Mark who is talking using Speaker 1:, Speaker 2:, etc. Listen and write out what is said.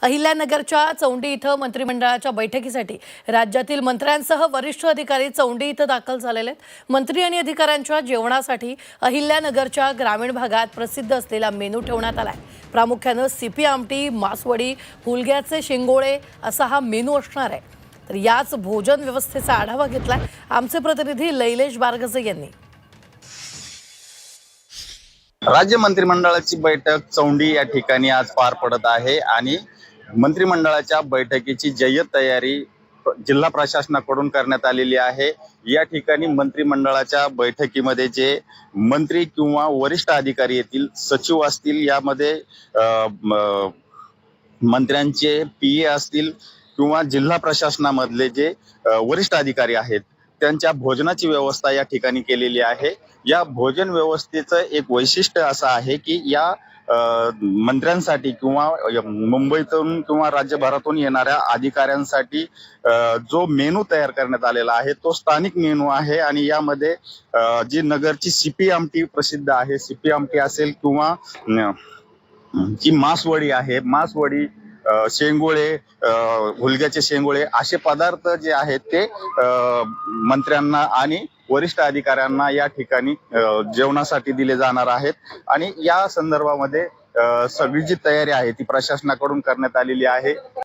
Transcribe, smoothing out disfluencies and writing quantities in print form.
Speaker 1: अहिल्यानगरच्या चौंडी इथं मंत्रिमंडळाच्या बैठकीसाठी राज्यातील मंत्र्यांसह वरिष्ठ अधिकारी चौंडी इथं दाखल झालेले आहेत। मंत्री आणि अधिकाऱ्यांच्या जेवणासाठी अहिल्यानगरच्या ग्रामीण भागात प्रसिद्ध असलेला मेनू ठेवण्यात आलाय। प्रामुख्याने सीपी आमटी, मासवडी, हुलग्याचे शेंगोळे असा हा मेनू असणार आहे। तर याच भोजन व्यवस्थेचा आढावा घेतलाय आमचे प्रतिनिधी लैलेश बारगजे यांनी।
Speaker 2: राज्य मंत्रिमंडळाची बैठक चौंडी या ठिकाणी आज पार पडत आहे आणि मंत्रिमंडळाच्या बैठकीची जय्यत तयारी जिल्हा प्रशासनाकडून करण्यात आलेली आहे। या ठिकाणी मंत्रिमंडळाच्या बैठकीमध्ये जे मंत्री किंवा वरिष्ठ अधिकारी येतील, सचिव असतील, यामध्ये मंत्र्यांचे पीए असतील किंवा जिल्हा प्रशासनामधले जे वरिष्ठ अधिकारी आहेत त्यांच्या भोजनाची व्यवस्था या ठिकाणी केलेली आहे। या भोजन व्यवस्थेचं एक वैशिष्ट्य असं आहे की या मंत्र्यांसाठी किंवा मुंबईतून किंवा राज्यभरातून येणाऱ्या अधिकाऱ्यांसाठी जो मेनू तयार करण्यात आलेला आहे तो स्थानिक मेनू आहे आणि यामध्ये जी नगरची सीपी आमटी प्रसिद्ध आहे, सीपी आमटी असेल किंवा जी मासवडी आहे, मासवडी, शेंगोळे, हुलग्याचे शेंगोळे असे पदार्थ जे आहेत ते मंत्र्यांना आणि वरिष्ठ अधिकाऱ्यांना या ठिकाणी जेवणासाठी दिले जाणार आहेत। आणि या संदर्भामध्ये सगळी जी तयारी आहे ती प्रशासनाकडून करण्यात आलेली आहे।